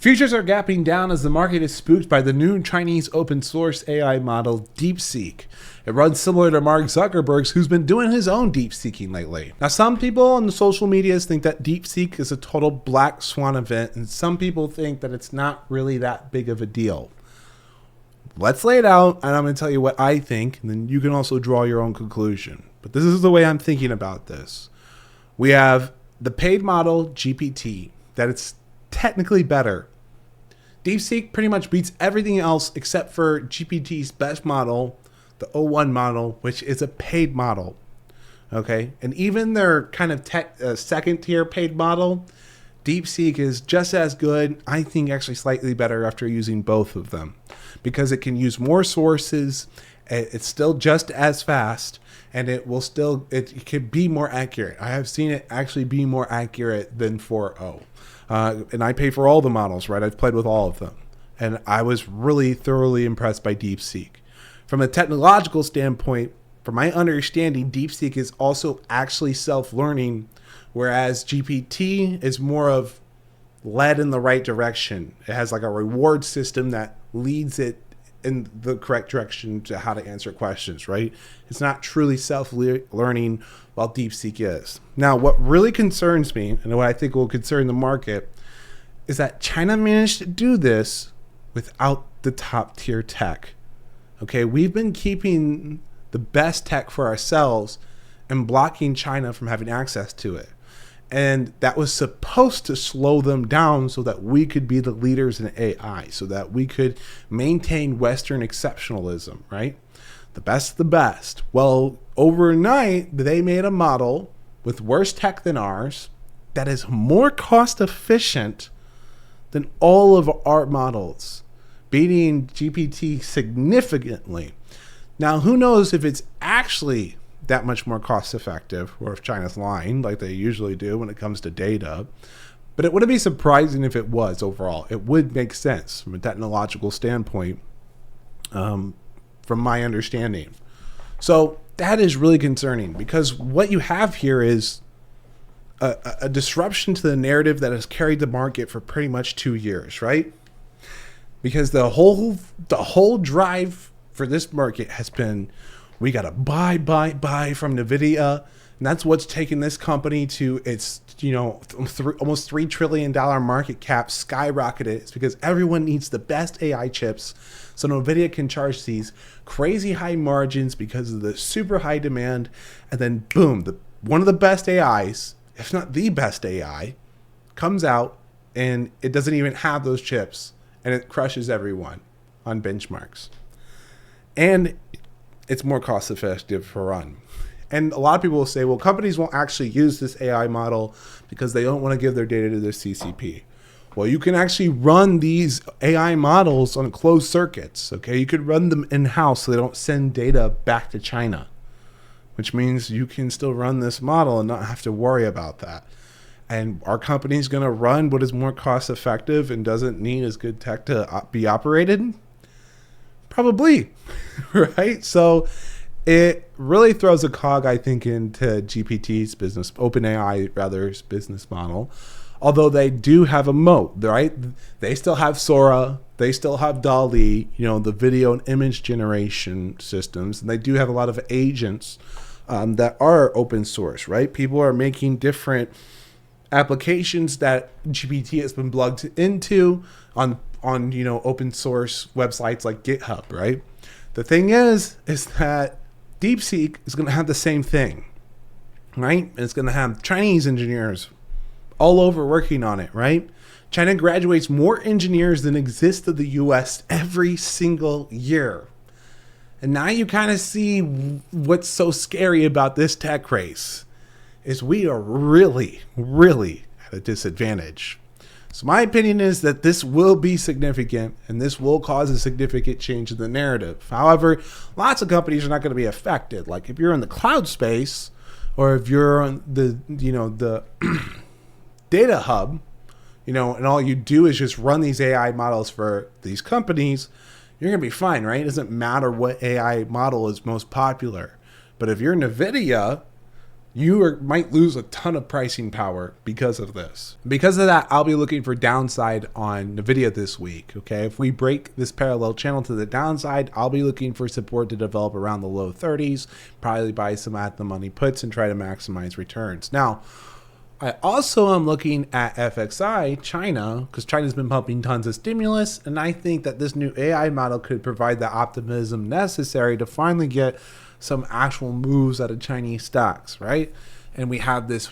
Futures are gapping down as the market is spooked by the new Chinese open source AI model DeepSeek. It runs similar to Mark Zuckerberg's, who's been doing his own deep seeking lately. Now, some people on the social medias think that DeepSeek is a total black swan event, and some people think that it's not really that big of a deal. Let's lay it out, and I'm going to tell you what I think, and then you can also draw your own conclusion. But this is the way I'm thinking about this. We have the paid model, GPT, that it's technically better. DeepSeek pretty much beats everything else except for GPT's best model, the O1 model, which is a paid model. Okay, and even their kind of second tier paid model, DeepSeek is just as good. I think actually slightly better after using both of them, because it can use more sources. It's still just as fast, and it can be more accurate. I have seen it actually be more accurate than 4.0. And I pay for all the models, right? I've played with all of them. And I was really thoroughly impressed by DeepSeek. From a technological standpoint, from my understanding, DeepSeek is also actually self-learning, whereas GPT is more of led in the right direction. It has like a reward system that leads it in the correct direction to how to answer questions, right? It's not truly self-learning, while DeepSeek is. Now, what really concerns me, and what I think will concern the market, is that China managed to do this without the top tier tech. Okay, we've been keeping the best tech for ourselves and blocking China from having access to it. And that was supposed to slow them down so that we could be the leaders in AI, so that we could maintain Western exceptionalism, right? The best of the best. Well, overnight, they made a model with worse tech than ours that is more cost efficient than all of our models, beating GPT significantly. Now, who knows if it's actually that much more cost effective, or if China's lying like they usually do when it comes to data. But it wouldn't be surprising if it was overall. It would make sense from a technological standpoint, from my understanding. So that is really concerning, because what you have here is a disruption to the narrative that has carried the market for pretty much 2 years, right? Because the whole drive for this market has been, we got to buy from NVIDIA. And that's what's taken this company to its, almost $3 trillion market cap, skyrocketed. It's because everyone needs the best AI chips. So NVIDIA can charge these crazy high margins because of the super high demand. And then boom, one of the best AIs, if not the best AI, comes out and it doesn't even have those chips. And it crushes everyone on benchmarks. And it's more cost effective to run. And a lot of people will say, well, companies won't actually use this AI model because they don't want to give their data to their CCP. Well, you can actually run these AI models on closed circuits, okay? You could run them in-house so they don't send data back to China, which means you can still run this model and not have to worry about that. And our company's going to run what is more cost effective and doesn't need as good tech to be operated? Probably, right? So it really throws a cog, I think, into GPT's business, OpenAI rather's business model. Although they do have a moat, right? They still have Sora, they still have DALL-E, the video and image generation systems, and they do have a lot of agents that are open source, right? People are making different applications that GPT has been plugged into on open source websites like GitHub, right? The thing is that DeepSeek is going to have the same thing, right? And it's going to have Chinese engineers all over working on it, right? China graduates more engineers than exist in the US every single year. And now you kind of see what's so scary about this tech race is we are really, really at a disadvantage. So my opinion is that this will be significant, and this will cause a significant change in the narrative. However, lots of companies are not going to be affected. Like if you're in the cloud space, or if you're on the data hub, and all you do is just run these AI models for these companies, you're going to be fine, right? It doesn't matter what AI model is most popular. But if you're NVIDIA, might lose a ton of pricing power because of this. Because of that, I'll be looking for downside on NVIDIA this week. Okay, if we break this parallel channel to the downside, I'll be looking for support to develop around the low 30s, probably buy some at the money puts and try to maximize returns. Now, I also am looking at FXI, China, because China's been pumping tons of stimulus, and I think that this new AI model could provide the optimism necessary to finally get some actual moves out of Chinese stocks, right? And we have this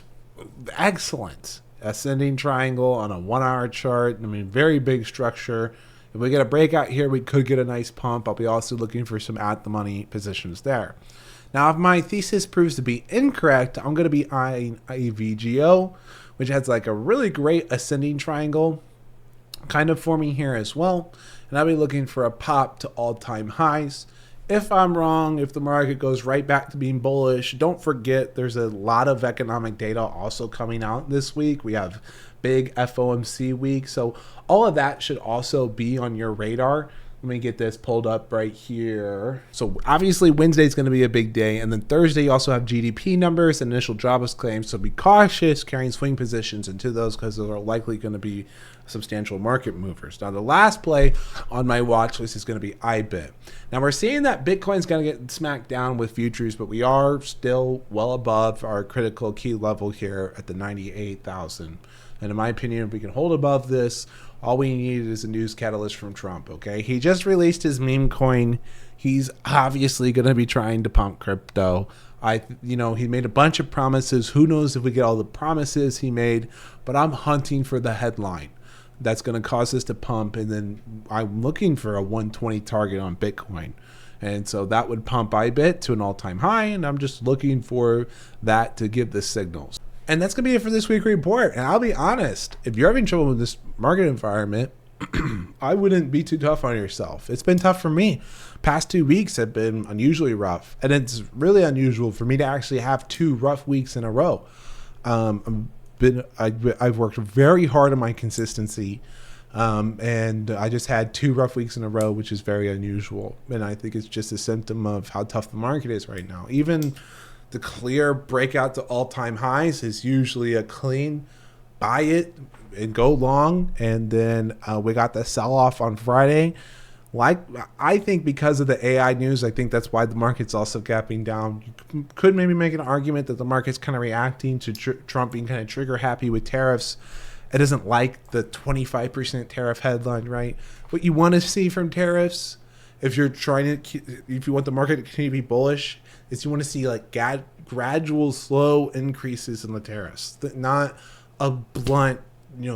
excellent ascending triangle on a 1 hour chart. I mean, very big structure. If we get a breakout here, we could get a nice pump. I'll be also looking for some at the money positions there. Now, if my thesis proves to be incorrect, I'm going to be eyeing AVGO, which has like a really great ascending triangle kind of forming here as well. And I'll be looking for a pop to all-time highs. If I'm wrong, if the market goes right back to being bullish, don't forget there's a lot of economic data also coming out this week. We have big FOMC week. So all of that should also be on your radar. Let me get this pulled up right here. So obviously Wednesday is going to be a big day. And then Thursday you also have GDP numbers, initial jobless claims. So be cautious carrying swing positions into those because those are likely going to be substantial market movers. Now the last play on my watch list is going to be IBIT. Now we're seeing that Bitcoin's going to get smacked down with futures, but we are still well above our critical key level here at the 98,000. And in my opinion, if we can hold above this, all we need is a news catalyst from Trump, okay? He just released his meme coin. He's obviously going to be trying to pump crypto. He made a bunch of promises. Who knows if we get all the promises he made, but I'm hunting for the headline that's going to cause us to pump, and then I'm looking for a 120 target on Bitcoin. And so that would pump IBIT to an all-time high, and I'm just looking for that to give the signals. And that's going to be it for this week report. And I'll be honest, if you're having trouble with this market environment, I wouldn't be too tough on yourself. It's been tough for me. Past 2 weeks have been unusually rough. And it's really unusual for me to actually have 2 rough weeks in a row. I've worked very hard on my consistency. And I just had 2 rough weeks in a row, which is very unusual. And I think it's just a symptom of how tough the market is right now. Even the clear breakout to all-time highs is usually a clean buy it and go long. And then we got the sell-off on Friday. I think because of the AI news, I think that's why the market's also gapping down. You could maybe make an argument that the market's kind of reacting to Trump being kind of trigger happy with tariffs. It doesn't like the 25% tariff headline, right? What you want to see from tariffs, if you want the market to continue to be bullish, is you want to see like gradual, slow increases in the tariffs, not a blunt,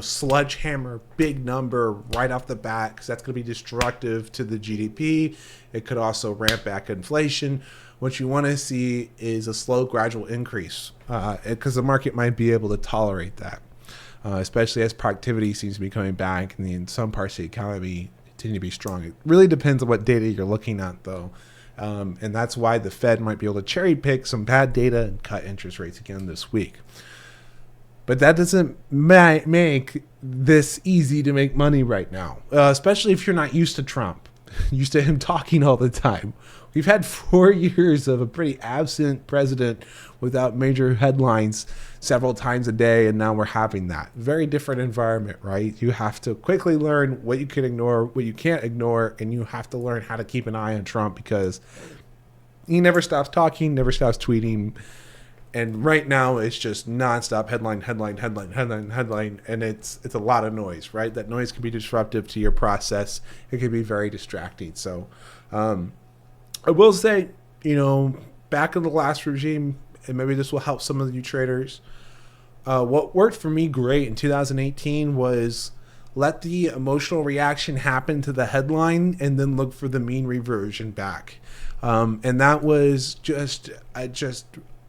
sledgehammer, big number right off the bat, because that's going to be destructive to the GDP. It could also ramp back inflation. What you want to see is a slow, gradual increase, because the market might be able to tolerate that, especially as productivity seems to be coming back and in some parts of the economy continue to be strong. It really depends on what data you're looking at, though. And that's why the Fed might be able to cherry pick some bad data and cut interest rates again this week. But that doesn't make this easy to make money right now, especially if you're not used to Trump, used to him talking all the time. We've had 4 years of a pretty absent president without major headlines several times a day, and now we're having that. Very different environment, right? You have to quickly learn what you can ignore, what you can't ignore, and you have to learn how to keep an eye on Trump because he never stops talking, never stops tweeting. And right now it's just nonstop headline, and it's a lot of noise, right? That noise can be disruptive to your process. It can be very distracting. So I will say, back in the last regime, and maybe this will help some of you traders, what worked for me great in 2018 was let the emotional reaction happen to the headline and then look for the mean reversion back. And that was just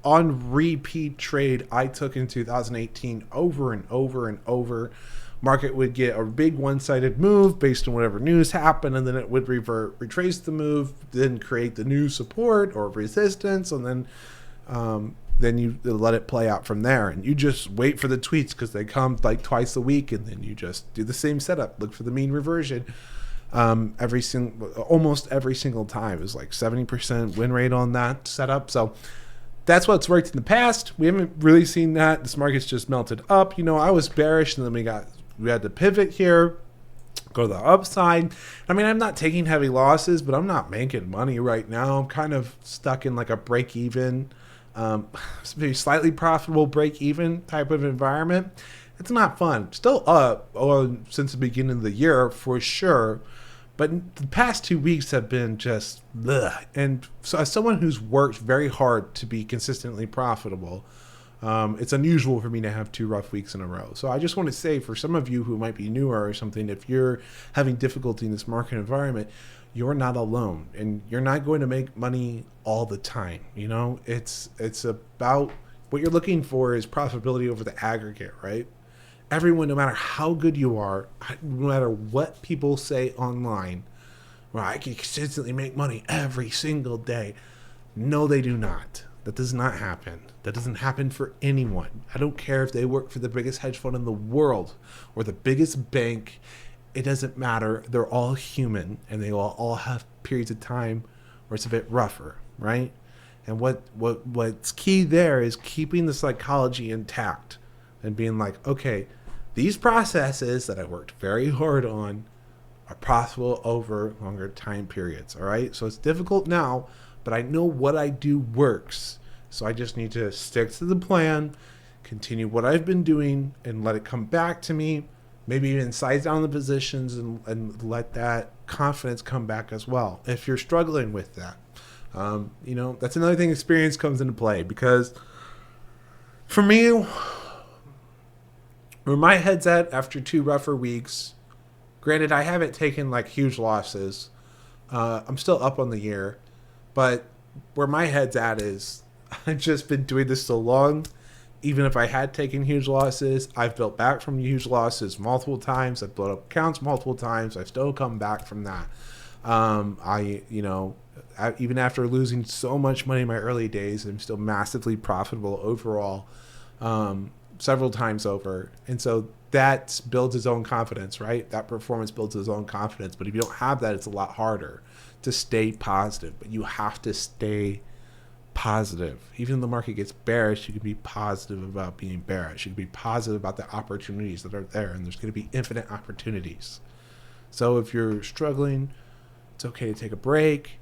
on repeat trade I took in 2018 over and over and over. Market would get a big one-sided move based on whatever news happened, and then it would retrace the move, then create the new support or resistance, and then you let it play out from there. And you just wait for the tweets because they come like twice a week, and then you just do the same setup, look for the mean reversion. Almost every single time. It was like 70% win rate on that setup. So That's what's worked in the past. We haven't really seen that. This market's just melted up. I was bearish, and then we had to pivot here, go to the upside. I mean, I'm not taking heavy losses, but I'm not making money right now. I'm kind of stuck in like a break even, maybe slightly profitable break even type of environment. It's not fun. Still up since the beginning of the year for sure. But the past 2 weeks have been just bleh. And so as someone who's worked very hard to be consistently profitable, it's unusual for me to have 2 rough weeks in a row. So I just want to say, for some of you who might be newer or something, if you're having difficulty in this market environment, you're not alone, and you're not going to make money all the time. It's about what you're looking for is profitability over the aggregate, right? Everyone, no matter how good you are, no matter what people say online, well, I can consistently make money every single day. No, they do not. That does not happen. That doesn't happen for anyone. I don't care if they work for the biggest hedge fund in the world or the biggest bank. It doesn't matter. They're all human, and they all have periods of time where it's a bit rougher, right? And what's key there is keeping the psychology intact and being like, okay, these processes that I worked very hard on are profitable over longer time periods, all right? So it's difficult now, but I know what I do works. So I just need to stick to the plan, continue what I've been doing, and let it come back to me. Maybe even size down the positions and let that confidence come back as well. If you're struggling with that, that's another thing. Experience comes into play, because for me, where my head's at after 2 rougher weeks, granted, I haven't taken like huge losses. I'm still up on the year, but where my head's at is I've just been doing this so long. Even if I had taken huge losses, I've built back from huge losses multiple times. I've blown up accounts multiple times. I've still come back from that. Even after losing so much money in my early days, I'm still massively profitable overall, several times over. And so that builds its own confidence, right? That performance builds its own confidence. But if you don't have that, it's a lot harder to stay positive. But you have to stay positive. Even if the market gets bearish, you can be positive about being bearish. You can be positive about the opportunities that are there, and there's going to be infinite opportunities. So if you're struggling, it's okay to take a break.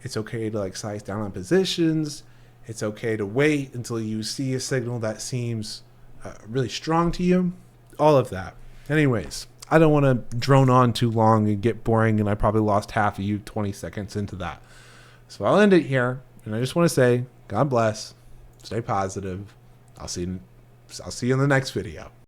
It's okay to size down on positions. It's okay to wait until you see a signal that seems really strong to you. All of that. Anyways, I don't want to drone on too long and get boring, and I probably lost half of you 20 seconds into that. So I'll end it here. And I just want to say, God bless, stay positive. I'll see you in the next video.